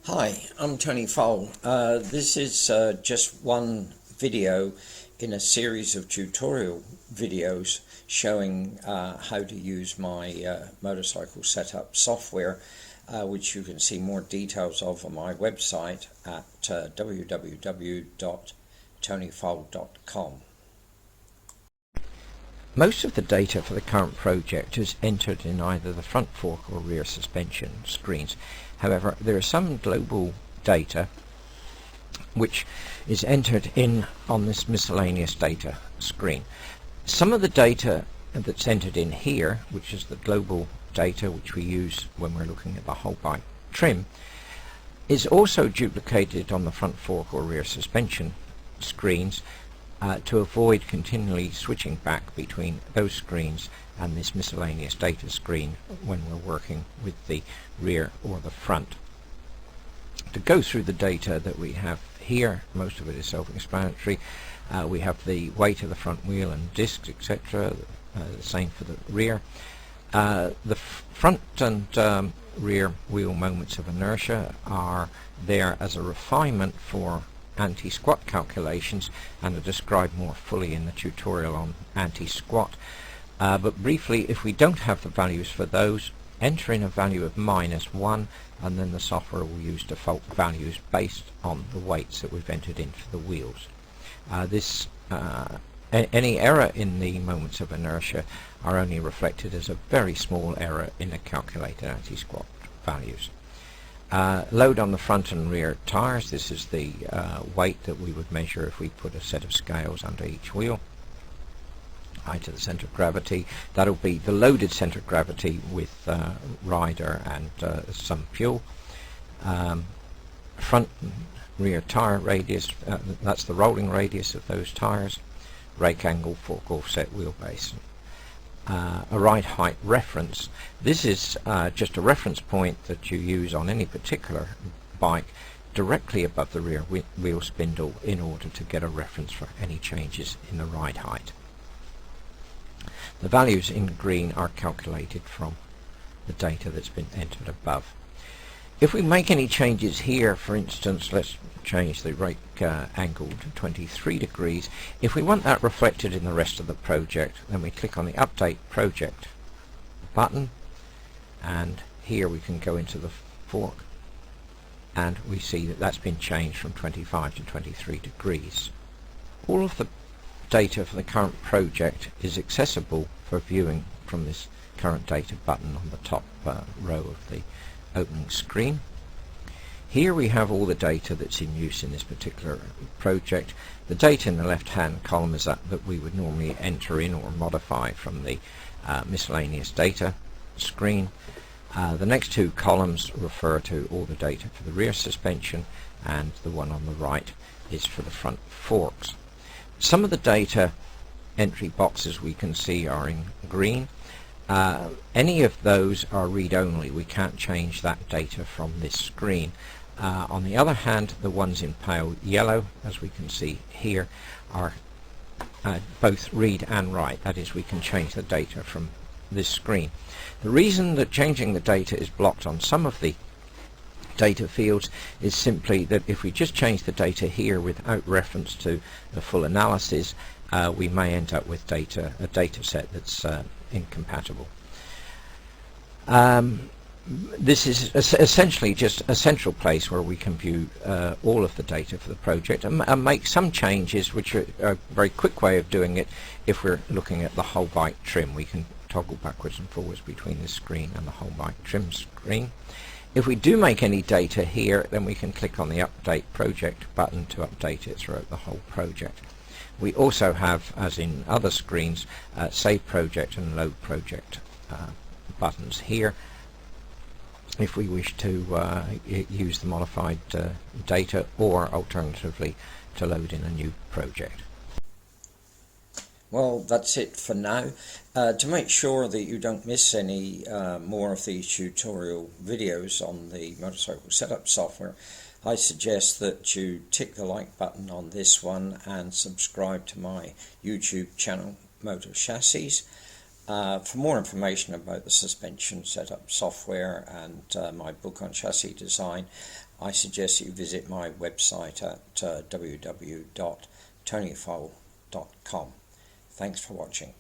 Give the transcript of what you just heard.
Hi, I'm Tony Foale. This is just one video in a series of tutorial videos showing how to use my motorcycle setup software, which you can see more details of on my website at www.tonyfoale.com. Most of the data for the current project is entered in either the front fork or rear suspension screens. However, there is some global data which is entered in on this miscellaneous data screen. Some of the data that's entered in here, which is the global data which we use when we're looking at the whole bike trim, is also duplicated on the front fork or rear suspension screens to avoid continually switching back between those screens and this miscellaneous data screen when we're working with the rear or the front. To go through the data that we have here, most of it is self-explanatory. We have the weight of the front wheel and discs, etc. The same for the rear. The front and rear wheel moments of inertia are there as a refinement for anti-squat calculations and are described more fully in the tutorial on anti-squat. But briefly, if we don't have the values for those, enter in a value of -1 and then the software will use default values based on the weights that we've entered in for the wheels. Any error in the moments of inertia are only reflected as a very small error in the calculated anti-squat values. Load on the front and rear tires. This is the weight that we would measure if we put a set of scales under each wheel. Height of the center of gravity. That'll be the loaded center of gravity with rider and some fuel. Front and rear tire radius. That's the rolling radius of those tires. Rake angle, fork offset, wheelbase. A ride height reference. This is just a reference point that you use on any particular bike directly above the rear wheel spindle in order to get a reference for any changes in the ride height. The values in green are calculated from the data that's been entered above. If we make any changes here, for instance, let's change the rake angle to 23 degrees. If we want that reflected in the rest of the project, then we click on the Update Project button, and here we can go into the fork and we see that that's been changed from 25 to 23 degrees. All of the data for the current project is accessible for viewing from this Current Data button on the top row of the opening screen. Here we have all the data that's in use in this particular project. The data in the left-hand column is that we would normally enter in or modify from the miscellaneous data screen. The next two columns refer to all the data for the rear suspension, and the one on the right is for the front forks. Some of the data entry boxes we can see are in green. Any of those are read-only. We can't change that data from this screen. On the other hand, the ones in pale yellow, as we can see here, are both read and write. That is, we can change the data from this screen. The reason that changing the data is blocked on some of the data fields is simply that if we just change the data here without reference to the full analysis, we may end up with a data set that's incompatible. This is essentially just a central place where we can view all of the data for the project and make some changes, which are a very quick way of doing it. If we're looking at the whole bike trim, we can toggle backwards and forwards between this screen and the whole bike trim screen. If we do make any data here, then we can click on the Update Project button to update it throughout the whole project. We also have, as in other screens, Save Project and Load Project buttons here if we wish to use the modified data, or alternatively to load in a new project. Well, that's it for now. To make sure that you don't miss any more of these tutorial videos on the motorcycle setup software, I suggest that you tick the like button on this one and subscribe to my YouTube channel, Motor Chassis. For more information about the suspension setup software and my book on chassis design, I suggest you visit my website at www.tonyfoale.com. Thanks for watching.